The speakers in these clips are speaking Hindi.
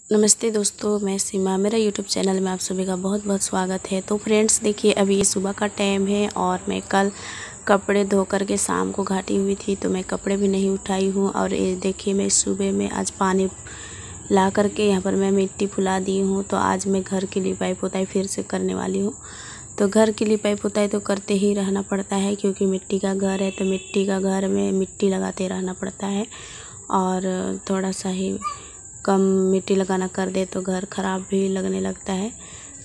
नमस्ते दोस्तों, मैं सीमा। मेरा यूट्यूब चैनल में आप सभी का बहुत बहुत स्वागत है। तो फ्रेंड्स देखिए, अभी ये सुबह का टाइम है और मैं कल कपड़े धो करके शाम को घाटी हुई थी, तो मैं कपड़े भी नहीं उठाई हूँ। और ये देखिए, मैं सुबह में आज पानी ला करके यहाँ पर मैं मिट्टी फुला दी हूँ। तो आज मैं घर की लिपाई पोताई फिर से करने वाली हूँ। तो घर की लिपाई पोताई तो करते ही रहना पड़ता है, क्योंकि मिट्टी का घर है, तो मिट्टी का घर में मिट्टी लगाते रहना पड़ता है। और थोड़ा सा ही कम मिट्टी लगाना कर दे तो घर ख़राब भी लगने लगता है।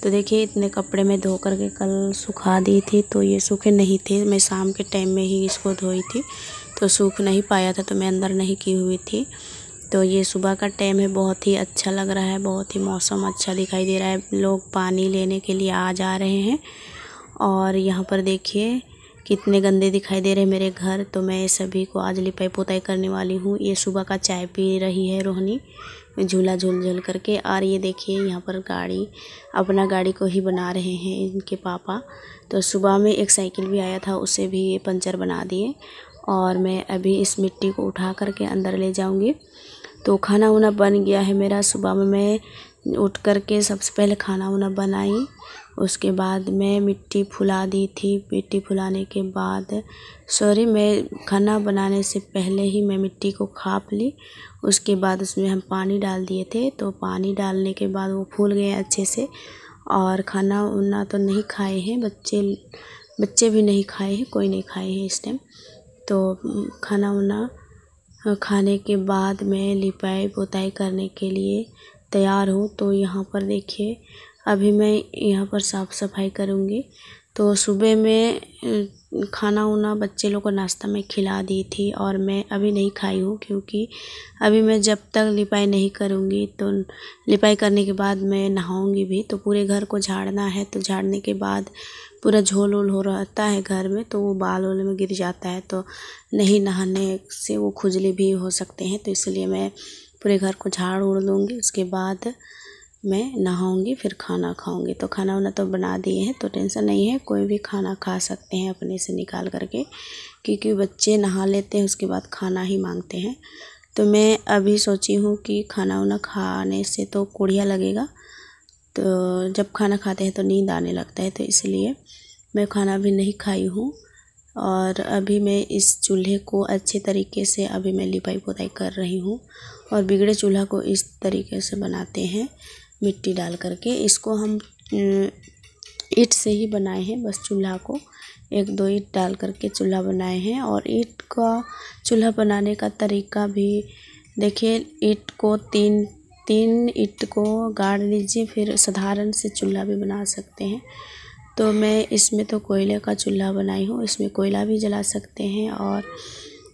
तो देखिए, इतने कपड़े मैं धो करके कल सुखा दी थी, तो ये सूखे नहीं थे। मैं शाम के टाइम में ही इसको धोई थी, तो सूख नहीं पाया था, तो मैं अंदर नहीं की हुई थी। तो ये सुबह का टाइम है, बहुत ही अच्छा लग रहा है, बहुत ही मौसम अच्छा दिखाई दे रहा है। लोग पानी लेने के लिए आ जा रहे हैं। और यहाँ पर देखिए कितने गंदे दिखाई दे रहे हैं मेरे घर। तो मैं सभी को आज लिपाई पोताई करने वाली हूँ। ये सुबह का चाय पी रही है रोहिणी, झूला झूल झूल करके। और ये देखिए, यहाँ पर अपना गाड़ी को ही बना रहे हैं इनके पापा। तो सुबह में एक साइकिल भी आया था, उसे भी ये पंचर बना दिए। और मैं अभी इस मिट्टी को उठा करके अंदर ले जाऊँगी। तो खाना वाना बन गया है मेरा। सुबह में मैं उठ करके सबसे पहले खाना वाना बनाई, उसके बाद मैं मिट्टी फुला दी थी। मिट्टी फुलाने के बाद मैं खाना बनाने से पहले ही मैं मिट्टी को खाप ली। उसके बाद उसमें हम पानी डाल दिए थे, तो पानी डालने के बाद वो फूल गए अच्छे से। और खाना वाना तो नहीं खाए हैं बच्चे भी नहीं खाए हैं, कोई नहीं खाए हैं इस टाइम। तो खाना वाना खाने के बाद मैं लिपाई पोताई करने के लिए तैयार हूँ। तो यहाँ पर देखिए, अभी मैं यहाँ पर साफ़ सफाई करूँगी। तो सुबह में खाना वाना बच्चे लोग को नाश्ता में खिला दी थी, और मैं अभी नहीं खाई हूँ, क्योंकि अभी मैं जब तक लिपाई नहीं करूँगी, तो लिपाई करने के बाद मैं नहाऊँगी भी। तो पूरे घर को झाड़ना है, तो झाड़ने के बाद पूरा झोल वोल हो रहता है घर में, तो वो बाल वाल में गिर जाता है। तो नहीं नहाने से वो खुजली भी हो सकते हैं, तो इसलिए मैं पूरे घर को झाड़ उड़ दूँगी। उसके बाद मैं नहाऊँगी, फिर खाना खाऊँगी। तो खाना वाना तो बना दिए हैं, तो टेंशन नहीं है, कोई भी खाना खा सकते हैं अपने से निकाल करके, क्योंकि बच्चे नहा लेते हैं उसके बाद खाना ही मांगते हैं। तो मैं अभी सोची हूँ कि खाना वाना खाने से तो कोढ़िया लगेगा, तो जब खाना खाते हैं तो नींद आने लगता है, तो इसलिए मैं खाना भी नहीं खाई हूँ। और अभी मैं इस चूल्हे को अच्छे तरीके से अभी मैं लिपाई पोताई कर रही हूँ। और बिगड़े चूल्हा को इस तरीके से बनाते हैं, मिट्टी डाल करके। इसको हम ईंट से ही बनाए हैं, बस चूल्हा को 1-2 ईंट डाल करके चूल्हा बनाए हैं। और ईंट का चूल्हा बनाने का तरीका भी देखिए, ईंट को तीन ईंट को गाड़ लीजिए, फिर साधारण से चूल्हा भी बना सकते हैं। तो मैं इसमें तो कोयले का चूल्हा बनाई हूँ, इसमें कोयला भी जला सकते हैं और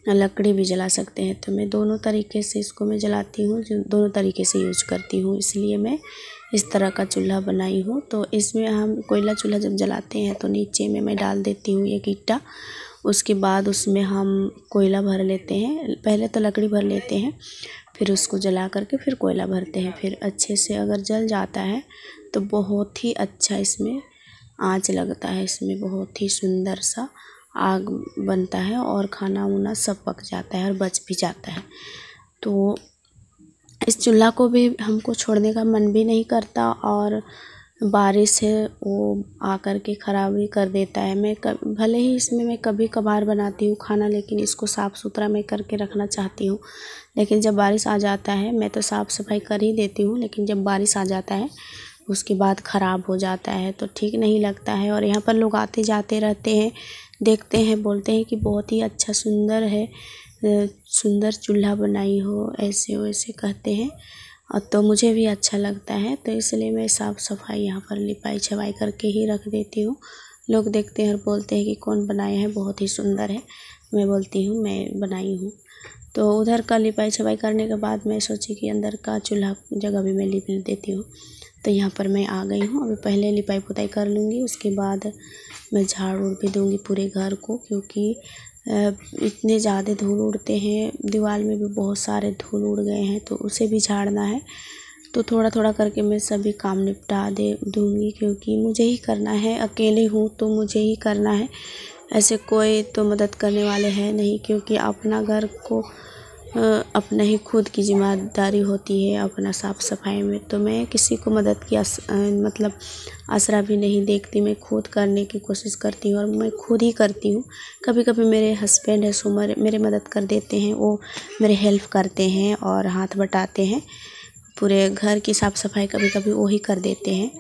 लकड़ी भी जला सकते हैं। तो मैं दोनों तरीके से इसको मैं जलाती हूँ, दोनों तरीके से यूज करती हूँ, इसलिए मैं इस तरह का चूल्हा बनाई हूँ। तो इसमें हम कोयला चूल्हा जब जलाते हैं तो नीचे में मैं डाल देती हूँ एक ईंटा। उसके बाद उसमें हम कोयला भर लेते हैं, पहले तो लकड़ी भर लेते हैं, फिर उसको जला करके फिर कोयला भरते हैं। फिर अच्छे से अगर जल जाता है तो बहुत ही अच्छा इसमें आँच लगता है, इसमें बहुत ही सुंदर सा आग बनता है, और खाना वाना सब पक जाता है और बच भी जाता है। तो इस चूल्हा को भी हमको छोड़ने का मन भी नहीं करता, और बारिश है वो आकर के ख़राब ही कर देता है। मैं भले ही इसमें मैं कभी कभार बनाती हूँ खाना, लेकिन इसको साफ़ सुथरा मैं करके रखना चाहती हूँ। लेकिन जब बारिश आ जाता है, मैं तो साफ़ सफाई कर ही देती हूँ, लेकिन जब बारिश आ जाता है उसके बाद ख़राब हो जाता है, तो ठीक नहीं लगता है। और यहाँ पर लोग आते जाते रहते हैं, देखते हैं, बोलते हैं कि बहुत ही अच्छा सुंदर है, सुंदर चूल्हा बनाई हो, ऐसे वैसे कहते हैं। और तो मुझे भी अच्छा लगता है, तो इसलिए मैं साफ़ सफाई यहाँ पर लिपाई छवाई करके ही रख देती हूँ। लोग देखते हैं और बोलते हैं कि कौन बनाया है, बहुत ही सुंदर है। मैं बोलती हूँ मैं बनाई हूँ। तो उधर का लिपाई छवाई करने के बाद मैं सोची कि अंदर का चूल्हा जगह भी मैं लिप देती हूँ। तो यहाँ पर मैं आ गई हूँ। अभी पहले लिपाई पोताई कर लूँगी, उसके बाद मैं झाड़ उड़ भी दूँगी पूरे घर को, क्योंकि इतने ज़्यादा धूल उड़ते हैं, दीवार में भी बहुत सारे धूल उड़ गए हैं, तो उसे भी झाड़ना है। तो थोड़ा थोड़ा करके मैं सभी काम निपटा दूँगी, क्योंकि मुझे ही करना है, अकेली हूँ तो मुझे ही करना है, ऐसे कोई तो मदद करने वाले हैं नहीं। क्योंकि अपना घर को अपना ही खुद की जिम्मेदारी होती है अपना साफ़ सफाई में। तो मैं किसी को मदद की मतलब आसरा भी नहीं देखती, मैं खुद करने की कोशिश करती हूँ और मैं खुद ही करती हूँ। कभी कभी मेरे हस्बैंड है सो मेरे मदद कर देते हैं, वो मेरे हेल्प करते हैं और हाथ बटाते हैं। पूरे घर की साफ़ सफाई कभी कभी वो ही कर देते हैं।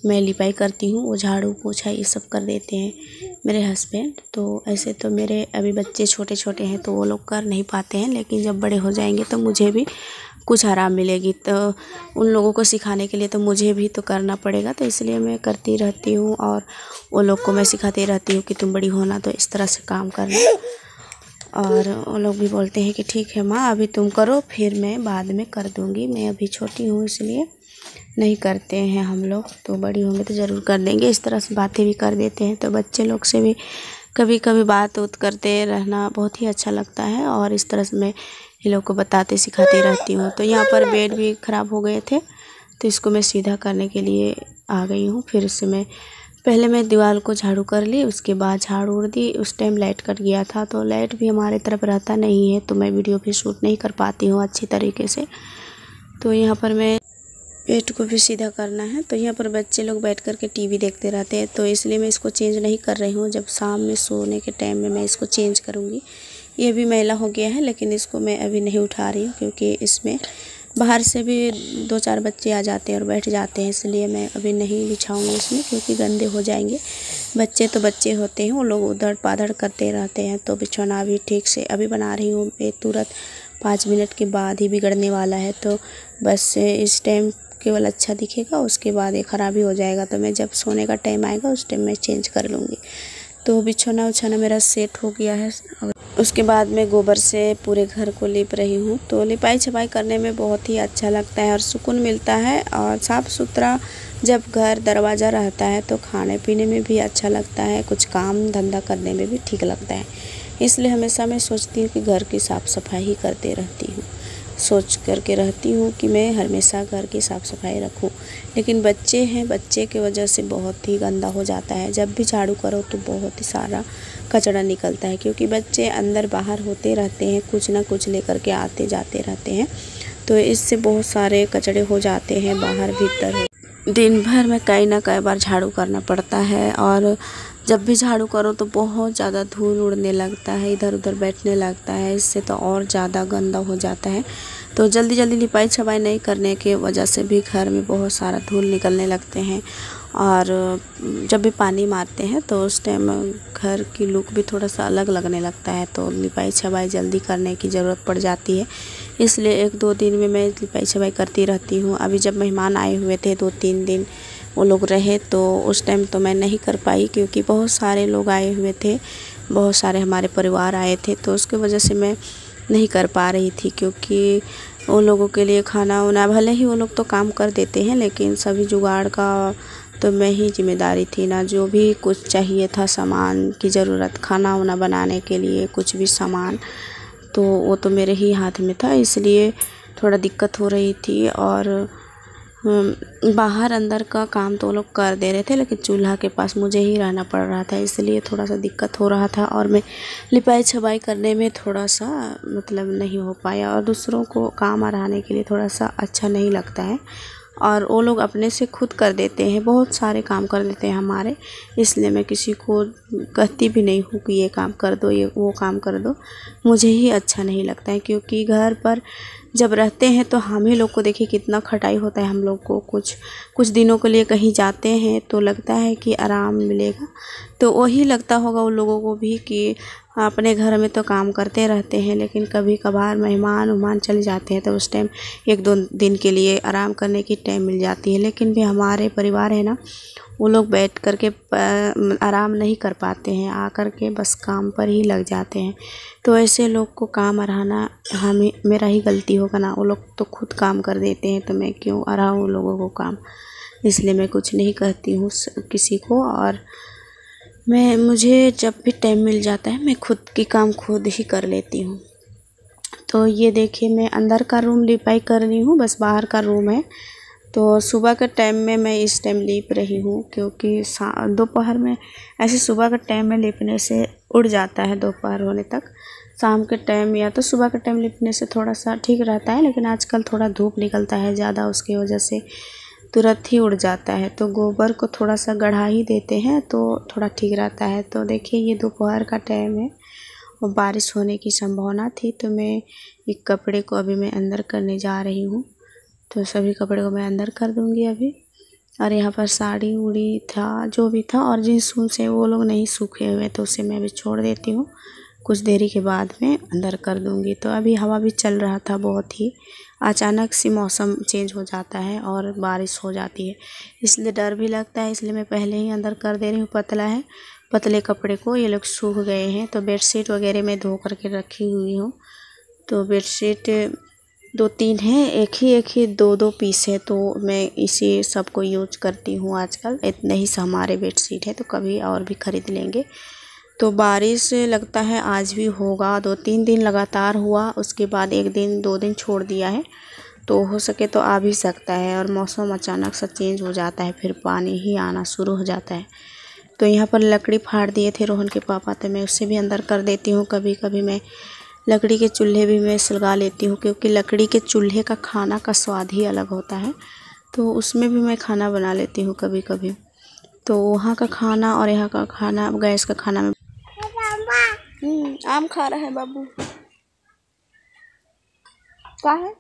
मैं लिपाई करती हूँ, वो झाड़ू पोछा ये सब कर देते हैं मेरे हस्बैंड। तो ऐसे तो मेरे अभी बच्चे छोटे छोटे हैं तो वो लोग कर नहीं पाते हैं, लेकिन जब बड़े हो जाएंगे तो मुझे भी कुछ आराम मिलेगी। तो उन लोगों को सिखाने के लिए तो मुझे भी तो करना पड़ेगा, तो इसलिए मैं करती रहती हूँ और वो लोग को मैं सिखाती रहती हूँ कि तुम बड़ी होना तो इस तरह से काम करना। और वो लोग भी बोलते हैं कि ठीक है माँ, अभी तुम करो, फिर मैं बाद में कर दूँगी, मैं अभी छोटी हूँ इसलिए नहीं करते हैं हम लोग, तो बड़ी होंगे तो ज़रूर कर देंगे। इस तरह से बातें भी कर देते हैं। तो बच्चे लोग से भी कभी कभी बात उत करते रहना बहुत ही अच्छा लगता है और इस तरह से मैं इन लोग को बताते सिखाती रहती हूँ। तो यहाँ पर बेड भी ख़राब हो गए थे तो इसको मैं सीधा करने के लिए आ गई हूँ। फिर उससे मैं पहले मैं दीवार को झाड़ू कर ली, उसके बाद झाड़ू उड़ दी। उस टाइम लाइट कट गया था, तो लाइट भी हमारे तरफ रहता नहीं है तो मैं वीडियो भी शूट नहीं कर पाती हूँ अच्छी तरीके से। तो यहाँ पर मैं पेट को भी सीधा करना है। तो यहाँ पर बच्चे लोग बैठ कर के टीवी देखते रहते हैं, तो इसलिए मैं इसको चेंज नहीं कर रही हूँ। जब शाम में सोने के टाइम में मैं इसको चेंज करूँगी। ये भी मैला हो गया है, लेकिन इसको मैं अभी नहीं उठा रही हूँ क्योंकि इसमें बाहर से भी 2-4 बच्चे आ जाते हैं और बैठ जाते हैं, इसलिए मैं अभी नहीं बिछाऊँगी इसमें क्योंकि गंदे हो जाएंगे। बच्चे तो बच्चे होते हैं, वो लोग उधड़ पाधड़ करते रहते हैं। तो बिछौना भी ठीक से अभी बना रही हूँ, ये तुरंत 5 मिनट के बाद ही बिगड़ने वाला है। तो बस इस टाइम केवल अच्छा दिखेगा, उसके बाद ये ख़राब ही हो जाएगा। तो मैं जब सोने का टाइम आएगा उस टाइम मैं चेंज कर लूँगी। तो बिछौना उछौना मेरा सेट हो गया है। उसके बाद मैं गोबर से पूरे घर को लीप रही हूँ। तो लिपाई छपाई करने में बहुत ही अच्छा लगता है और सुकून मिलता है, और साफ़ सुथरा जब घर दरवाज़ा रहता है तो खाने पीने में भी अच्छा लगता है, कुछ काम धंधा करने में भी ठीक लगता है। इसलिए हमेशा मैं सोचती हूँ कि घर की साफ़ सफाई ही करते रहती हूँ, सोच करके रहती हूँ कि मैं हमेशा घर की साफ़ सफाई रखूँ। लेकिन बच्चे हैं, बच्चे की वजह से बहुत ही गंदा हो जाता है। जब भी झाड़ू करो तो बहुत ही सारा कचरा निकलता है क्योंकि बच्चे अंदर बाहर होते रहते हैं, कुछ ना कुछ लेकर के आते जाते रहते हैं। तो इससे बहुत सारे कचरे हो जाते हैं बाहर भीतर। दिन भर में कई ना कई बार झाड़ू करना पड़ता है और जब भी झाड़ू करो तो बहुत ज़्यादा धूल उड़ने लगता है, इधर उधर बैठने लगता है, इससे तो और ज़्यादा गंदा हो जाता है। तो जल्दी जल्दी लिपाई छपाई नहीं करने के वजह से भी घर में बहुत सारा धूल निकलने लगते हैं। और जब भी पानी मारते हैं तो उस टाइम घर की लुक भी थोड़ा सा अलग लगने लगता है, तो लिपाई छपाई जल्दी करने की ज़रूरत पड़ जाती है। इसलिए 1-2 दिन में मैं लिपाई छपाई करती रहती हूँ। अभी जब मेहमान आए हुए थे 2-3 दिन वो लोग रहे तो उस टाइम तो मैं नहीं कर पाई क्योंकि बहुत सारे लोग आए हुए थे, बहुत सारे हमारे परिवार आए थे, तो उसके वजह से मैं नहीं कर पा रही थी। क्योंकि उन लोगों के लिए खाना वाना, भले ही वो लोग तो काम कर देते हैं लेकिन सभी जुगाड़ का तो मैं ही जिम्मेदारी थी ना। जो भी कुछ चाहिए था सामान की ज़रूरत, खाना वाना बनाने के लिए कुछ भी सामान, तो वो तो मेरे ही हाथ में था, इसलिए थोड़ा दिक्कत हो रही थी। और बाहर अंदर का काम तो वो लोग कर दे रहे थे लेकिन चूल्हा के पास मुझे ही रहना पड़ रहा था, इसलिए थोड़ा सा दिक्कत हो रहा था और मैं लिपाई छपाई करने में थोड़ा सा मतलब नहीं हो पाया। और दूसरों को काम आराने के लिए थोड़ा सा अच्छा नहीं लगता है, और वो लोग अपने से खुद कर देते हैं, बहुत सारे काम कर देते हैं हमारे, इसलिए मैं किसी को कहती भी नहीं हूँ कि ये काम कर दो, ये वो काम कर दो, मुझे ही अच्छा नहीं लगता है। क्योंकि घर पर जब रहते हैं तो हम ही लोग को देखिए कितना खटाई होता है। हम लोग को कुछ दिनों के लिए कहीं जाते हैं तो लगता है कि आराम मिलेगा, तो वही लगता होगा उन लोगों को भी कि अपने घर में तो काम करते रहते हैं लेकिन कभी कभार मेहमान उहमान चले जाते हैं तो उस टाइम 1-2 दिन के लिए आराम करने की टाइम मिल जाती है। लेकिन भी हमारे परिवार है ना, वो लोग बैठ कर के आराम नहीं कर पाते हैं, आकर के बस काम पर ही लग जाते हैं। तो ऐसे लोग को काम अराना मेरा ही गलती होगा ना, वो लोग तो खुद काम कर देते हैं तो मैं क्यों अराऊँ उन लोगों को काम। इसलिए मैं कुछ नहीं कहती हूँ किसी को, और मुझे जब भी टाइम मिल जाता है मैं खुद की काम खुद ही कर लेती हूँ। तो ये देखिए मैं अंदर का रूम लिपाई कर रही हूँ, बस बाहर का रूम है। तो सुबह के टाइम में मैं इस टाइम लीप रही हूँ क्योंकि दोपहर में ऐसे सुबह के टाइम में लीपने से उड़ जाता है दोपहर होने तक, शाम के टाइम या तो सुबह के टाइम लिपने से थोड़ा सा ठीक रहता है, लेकिन आजकल थोड़ा धूप निकलता है ज़्यादा, उसकी वजह से तुरंत ही उड़ जाता है। तो गोबर को थोड़ा सा गढ़ा ही देते हैं तो थोड़ा ठीक रहता है। तो देखिए ये दोपहर का टाइम है और बारिश होने की संभावना थी, तो मैं एक कपड़े को अभी मैं अंदर करने जा रही हूँ। तो सभी कपड़े को मैं अंदर कर दूँगी अभी। और यहाँ पर साड़ी उड़ी था जो भी था, और जीन्स उन्स है वो लोग नहीं सूखे हुए, तो उसे मैं अभी छोड़ देती हूँ। कुछ देरी के बाद मैं अंदर कर दूँगी। तो अभी हवा भी चल रहा था, बहुत ही अचानक से मौसम चेंज हो जाता है और बारिश हो जाती है, इसलिए डर भी लगता है, इसलिए मैं पहले ही अंदर कर दे रही हूँ। पतला है, पतले कपड़े को ये लोग सूख गए हैं। तो बेडशीट वगैरह मैं धो करके रखी हुई हूँ। तो बेडशीट 2-3 हैं, एक ही 2-2 पीस है, तो मैं इसी सबको यूज करती हूँ आजकल। इतने ही से हमारे बेडशीट है, तो कभी और भी ख़रीद लेंगे। तो बारिश लगता है आज भी होगा, 2-3 दिन लगातार हुआ, उसके बाद 1 दिन 2 दिन छोड़ दिया है। तो हो सके तो आ भी सकता है, और मौसम अचानक से चेंज हो जाता है, फिर पानी ही आना शुरू हो जाता है। तो यहाँ पर लकड़ी फाड़ दिए थे रोहन के पापा, तो मैं उससे भी अंदर कर देती हूँ। कभी कभी मैं लकड़ी के चूल्हे भी मैं सुलगा लेती हूँ, क्योंकि लकड़ी के चूल्हे का खाना का स्वाद ही अलग होता है। तो उसमें भी मैं खाना बना लेती हूँ कभी कभी। तो वहाँ का खाना और यहाँ का खाना, गैस का खाना में आम खा रहा है बाबू, क्या है?